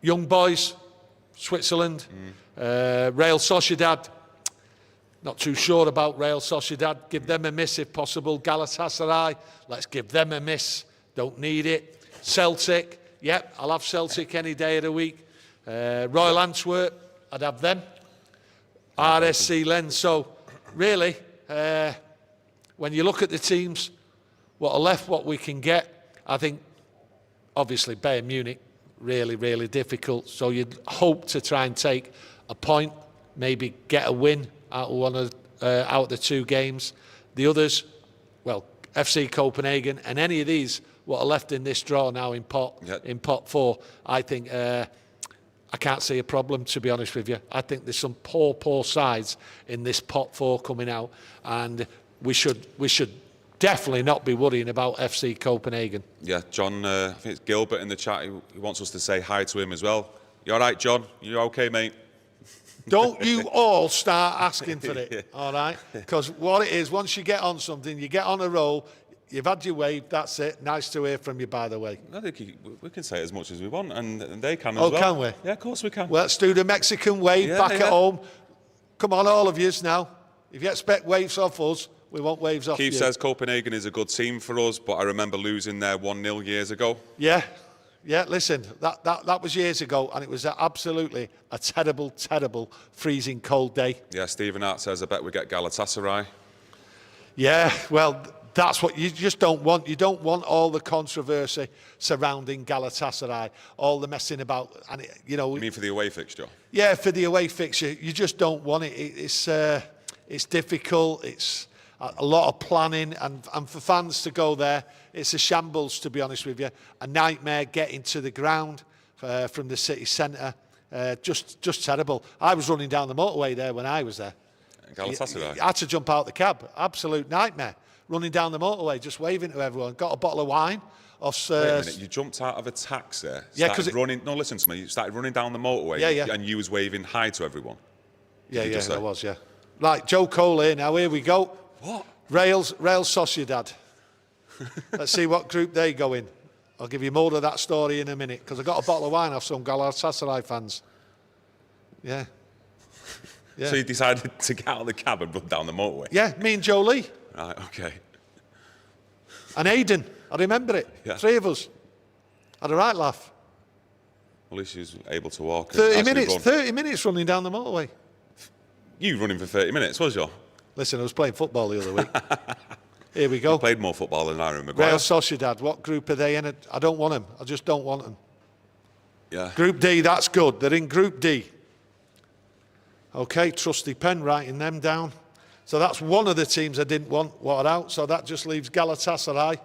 Young Boys, Switzerland, Real Sociedad. Not too sure about Real Sociedad. Give them a miss if possible. Galatasaray, let's give them a miss. Don't need it. Celtic, yep, I'll have Celtic any day of the week. Royal Antwerp, I'd have them. RSC Lens. So, really, when you look at the teams, what are left, what we can get, I think, obviously, Bayern Munich, really, really difficult. So you'd hope to try and take a point, maybe get a win out of out of the 2 games. The others, well, FC Copenhagen and any of these, what are left in this draw now in pot 4, I think I can't see a problem, to be honest with you. I think there's some poor sides in this pot 4 coming out, and we should definitely not be worrying about FC Copenhagen. Yeah, John, I think it's Gilbert in the chat. He wants us to say hi to him as well. You all right, John? You okay, mate? Don't you all start asking for it, all right? Because what it is, once you get on something, you get on a roll, you've had your wave, that's it. Nice to hear from you, by the way. I think we can say it as much as we want, and they can as well. Oh, can we? Yeah, of course we can. Well, let's do the Mexican wave back at home. Come on, all of yous now. If you expect waves off us, we want waves off you. Keith says Copenhagen is a good team for us, but I remember losing there 1-0 years ago. Yeah, listen, that was years ago, and it was absolutely a terrible, freezing cold day. Yeah, Stephen Hart says, I bet we get Galatasaray. Yeah, well, that's what you just don't want. You don't want all the controversy surrounding Galatasaray, all the messing about, and you know. You mean for the away fixture? Yeah, for the away fixture, you just don't want it. It's difficult. It's a lot of planning, and for fans to go there, it's a shambles, to be honest with you. A nightmare getting to the ground from the city centre. Just terrible. I was running down the motorway there when I was there. Galatasaray? I had to jump out the cab. Absolute nightmare. Running down the motorway, just waving to everyone. Got a bottle of wine. Wait a minute, you jumped out of a taxi? Yeah, because no, listen to me. You started running down the motorway, and you was waving hi to everyone. Yeah, I was, yeah. Right, Joe Cole here now. Here we go. What? Real Sociedad. Let's see what group they go in. I'll give you more of that story in a minute, because I got a bottle of wine off some Galatasaray fans. Yeah. So you decided to get out of the cab and run down the motorway? Yeah, me and Joe Lee. Right, okay. And Aidan, I remember it. Yeah. 3 of us. Had a right laugh. Well, at least she was able to walk. 30 minutes running down the motorway. You running for 30 minutes, was you? Listen, I was playing football the other week. Here we go. You played more football than Aaron Maguire. Real Sociedad, what group are they in? I don't want them. I just don't want them. Yeah. Group D, that's good. They're in Group D. Okay, trusty pen writing them down. So that's one of the teams I didn't want. What out? So that just leaves Galatasaray.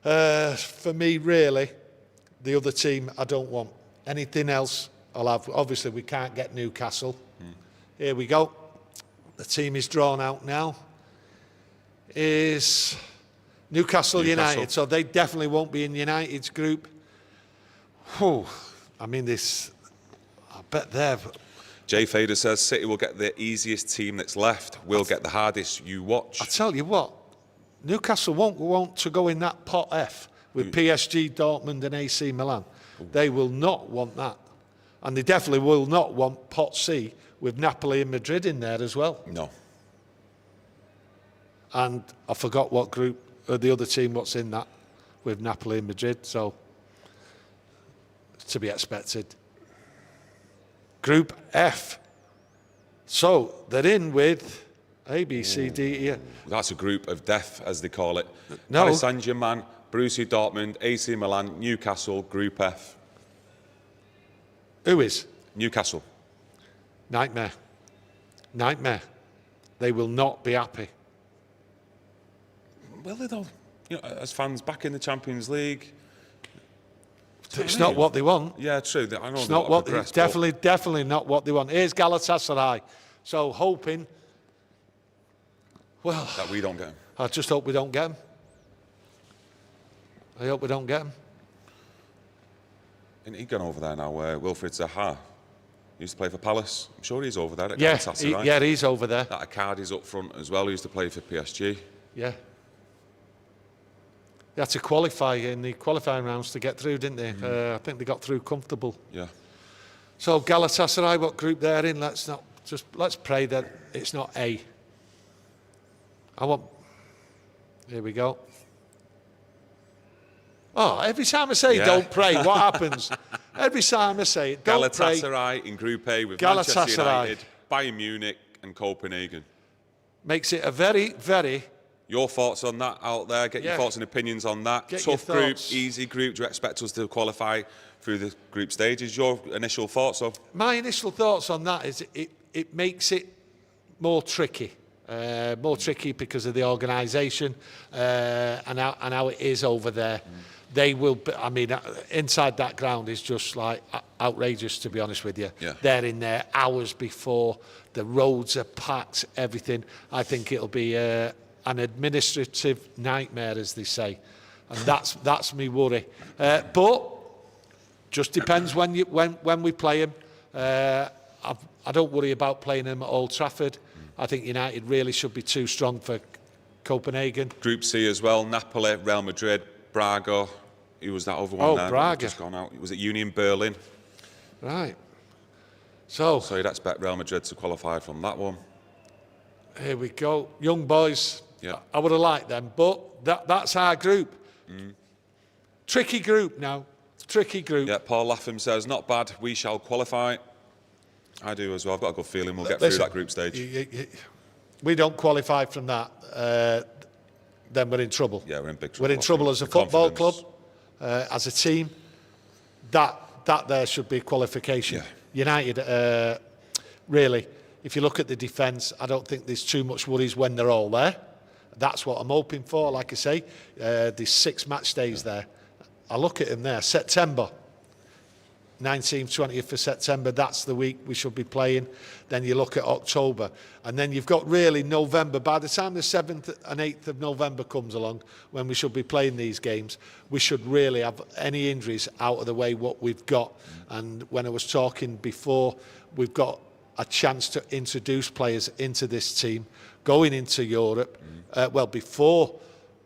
For me, really, the other team I don't want. Anything else, I'll have. Obviously, we can't get Newcastle. Here we go. The team is drawn out now. Is Newcastle United. So they definitely won't be in United's group. Whew. I mean, I bet they're... Jay Fader says City will get the easiest team that's left. We'll get the hardest. You watch. I tell you what, Newcastle won't want to go in that pot F with PSG, Dortmund and AC Milan. They will not want that. And they definitely will not want pot C with Napoli and Madrid in there as well. No. And I forgot what group, the other team, what's in that with Napoli and Madrid. So, to be expected. Group F. So, they're in with A, B, C, D, E. That's a group of death, as they call it. No. Paris Saint-Germain, Borussia Dortmund, AC Milan, Newcastle, Group F. Who is? Newcastle. Nightmare. They will not be happy. Well, they don't. You know, as fans back in the Champions League. It's not what they want. Yeah, true. I know it's not what. It's definitely not what they want. Here's Galatasaray. So hoping. Well, that we don't get them. I just hope we don't get them. I hope we don't get him. Isn't he gone over there now? Wilfried Zaha. He used to play for Palace. I'm sure he's over there at Yeah, Galatasaray. he's over there. That Icardi's up front as well. He used to play for PSG. Yeah. They had to qualify in the qualifying rounds to get through, didn't they? I think they got through comfortable. Yeah. So Galatasaray, what group they're in? Let's pray that it's not A. Here we go. Oh, every time I say don't pray, what happens? Every time I say it, don't pray. Galatasaray in Group A with Manchester United, Bayern Munich and Copenhagen. Makes it a very, very... Your thoughts on that out there? Get your thoughts and opinions on that. Tough group, easy group. Do you expect us to qualify through the group stages? Your initial thoughts of? My initial thoughts on that is it makes it more tricky. More tricky because of the organisation and how it is over there. They will be, I mean, inside that ground is just like outrageous, to be honest with you. Yeah. They're in there hours before, the roads are packed, everything. I think it'll be an administrative nightmare, as they say. And that's me worry. But just depends when we play them. I don't worry about playing them at Old Trafford. I think United really should be too strong for Copenhagen. Group C as well, Napoli, Real Madrid, Braga. Who was that other one there? Braga. Just gone out. Was it Union Berlin? Right. So you'd expect Real Madrid to qualify from that one. Here we go. Young boys. Yeah. I would have liked them, but that's our group. Tricky group now. Tricky group. Yeah, Paul Latham says, not bad, we shall qualify. I do as well. I've got a good feeling we'll get through that group stage. We don't qualify from that, then we're in trouble. Yeah, we're in big trouble. We're in trouble as a football club, as a team. That there should be qualification. Yeah. United, really, if you look at the defence, I don't think there's too much worries when they're all there. That's what I'm hoping for. Like I say, there's 6 match days there. I look at them there. September. 19th, 20th of September, that's the week we should be playing. Then you look at October. And then you've got really November. By the time the 7th and 8th of November comes along, when we should be playing these games, we should really have any injuries out of the way what we've got. And when I was talking before, we've got a chance to introduce players into this team going into Europe. Before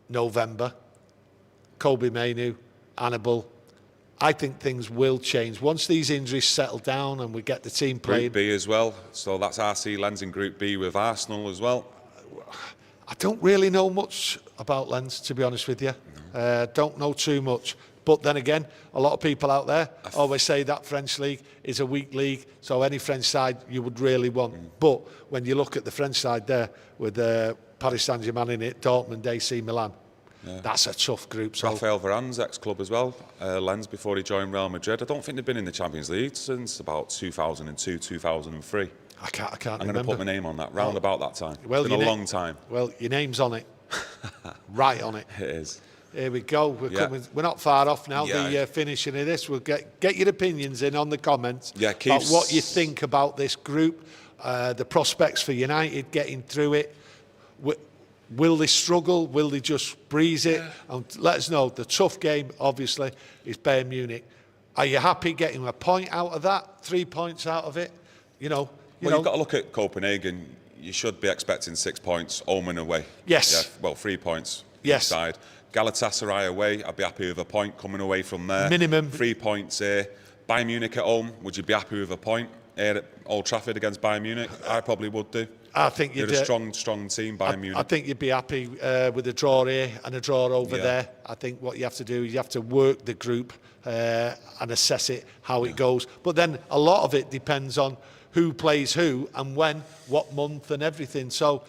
November, Kobe Mainu, Annabelle, I think things will change. Once these injuries settle down and we get the team playing... Group B as well. So that's RC Lens in Group B with Arsenal as well. I don't really know much about Lens, to be honest with you. Don't know too much. But then again, a lot of people out there always say that French league is a weak league, so any French side you would really want. But when you look at the French side there, with Paris Saint-Germain in it, Dortmund, AC Milan, that's a tough group. So. Raphael Varane's ex-club as well, Lens, before he joined Real Madrid. I don't think they've been in the Champions League since about 2002, 2003. I can't remember. I'm going to put my name on that, round about that time. Well, it's been a long time. Well, your name's on it. Right on it. It is. Here we go. We're not far off now, the finishing of this. We'll get your opinions in on the comments about what you think about this group, the prospects for United getting through it. Will they struggle? Will they just breeze it? And let us know. The tough game, obviously, is Bayern Munich. Are you happy getting a point out of that? 3 points out of it? You've got to look at Copenhagen. You should be expecting 6 points, home and away. Yes. 3 points. Yes. Side. Galatasaray away, I'd be happy with a point coming away from there. Minimum. 3 points here. Bayern Munich at home, would you be happy with a point here at Old Trafford against Bayern Munich? I probably would do. I think you'd... They're a strong team, Bayern Munich. I think you'd be happy with a draw here and a draw over there. I think what you have to do, you have to work the group and assess it, how it goes. But then a lot of it depends on who plays who and when, what month and everything. So,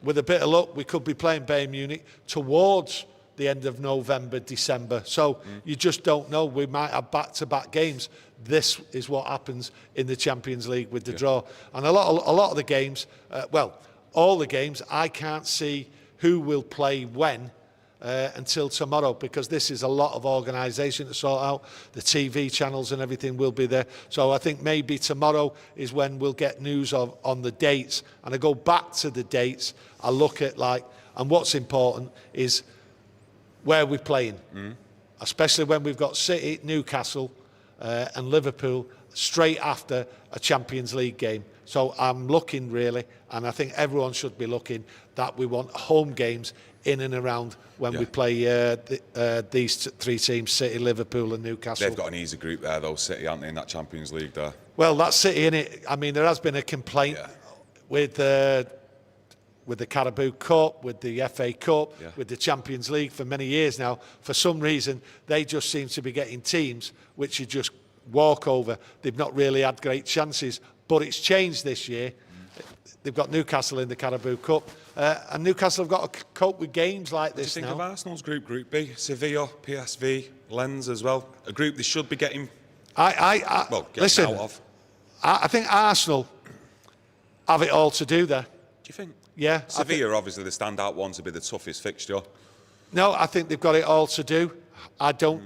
with a bit of luck, we could be playing Bayern Munich towards the end of November, December. So you just don't know. We might have back-to-back games. This is what happens in the Champions League with the draw. And a lot of the games, all the games, I can't see who will play when until tomorrow, because this is a lot of organisation to sort out. The TV channels and everything will be there. So I think maybe tomorrow is when we'll get news on the dates. And I go back to the dates. I look at and what's important is where we're playing, especially when we've got City, Newcastle and Liverpool straight after a Champions League game. So I'm looking really, and I think everyone should be looking, that we want home games in and around when we play these three teams, City, Liverpool and Newcastle. They've got an easy group there though, City, aren't they, in that Champions League there? Well, that's City, innit? I mean, there has been a complaint with the Carabao Cup, with the FA Cup, with the Champions League for many years now. For some reason, they just seem to be getting teams which you just walk over. They've not really had great chances, but it's changed this year. They've got Newcastle in the Carabao Cup, and Newcastle have got to cope with games like this now. What do you think of Arsenal's group, Group B? Sevilla, PSV, Lens as well. A group they should be getting, listen, out of. I think Arsenal have it all to do there. Do you think? Yeah. Sevilla are obviously the standout one to be the toughest fixture. No, I think they've got it all to do. I don't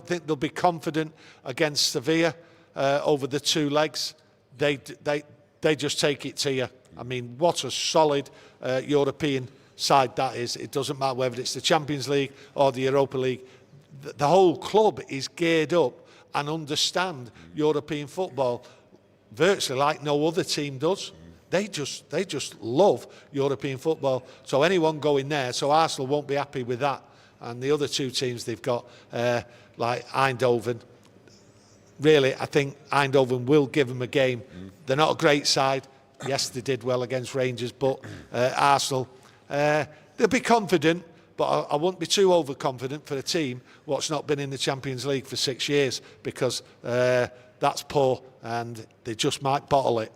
think they'll be confident against Sevilla over the two legs. They just take it to you. I mean, what a solid European side that is. It doesn't matter whether it's the Champions League or the Europa League. The whole club is geared up and understand European football virtually like no other team does. They just love European football. So anyone going there, so Arsenal won't be happy with that. And the other two teams they've got, like Eindhoven, really, I think Eindhoven will give them a game. They're not a great side. Yes, they did well against Rangers, but Arsenal, they'll be confident, but I wouldn't be too overconfident for a team what's not been in the Champions League for 6 years, because that's poor and they just might bottle it.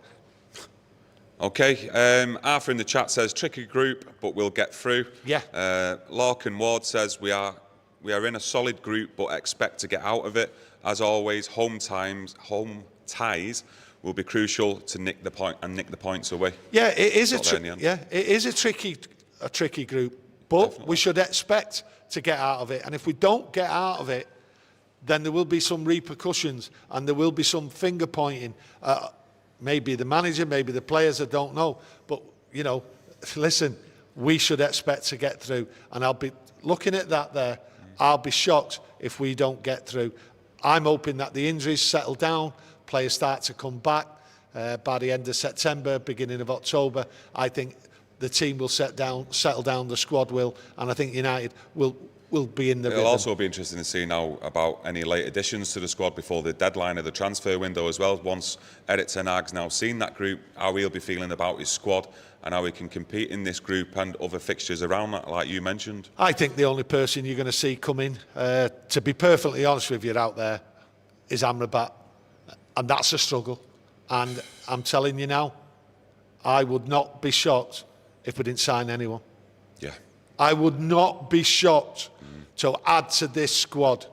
Okay, Arthur in the chat says, tricky group, but we'll get through. Yeah. Larkin Ward says, we are in a solid group, but expect to get out of it. As always, home ties will be crucial to nick the points away. Yeah, it is a tricky group, but definitely. We should expect to get out of it. And if we don't get out of it, then there will be some repercussions and there will be some finger pointing. Maybe the manager, maybe the players, I don't know. But, you know, listen, we should expect to get through. And I'll be looking at that there. I'll be shocked if we don't get through. I'm hoping that the injuries settle down, players start to come back by the end of September, beginning of October. I think the team will settle down, the squad will, and I think United will be in the rhythm. It'll also be interesting to see now about any late additions to the squad before the deadline of the transfer window as well. Once Erik ten Hag's now seen that group, how he'll be feeling about his squad and how he can compete in this group and other fixtures around that, like you mentioned. I think the only person you're going to see come in, to be perfectly honest with you out there, is Amrabat. And that's a struggle. And I'm telling you now, I would not be shocked if we didn't sign anyone. Yeah. I would not be shocked to add to this squad.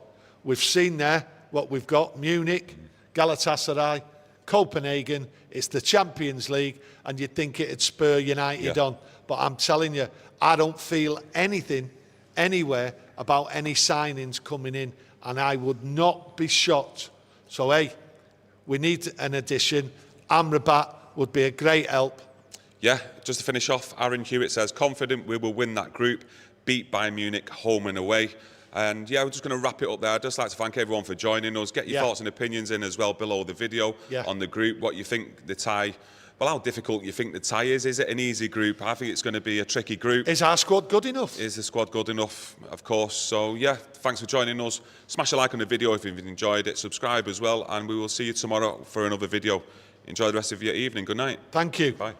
We've seen there what we've got: Munich, Galatasaray, Copenhagen. It's the Champions League, and you'd think it'd spur United on. But I'm telling you, I don't feel anything anywhere about any signings coming in, and I would not be shocked. So, hey, we need an addition. Amrabat would be a great help. Yeah, just to finish off, Aaron Hewitt says, confident we will win that group, beat Bayern Munich home and away. And yeah, we're just going to wrap it up there. I'd just like to thank everyone for joining us. Get your thoughts and opinions in as well below the video on the group. What you think the tie, well, how difficult you think the tie is. Is it an easy group? I think it's going to be a tricky group. Is our squad good enough? Is the squad good enough? Of course. So yeah, thanks for joining us. Smash a like on the video if you've enjoyed it. Subscribe as well. And we will see you tomorrow for another video. Enjoy the rest of your evening. Good night. Thank you. Bye.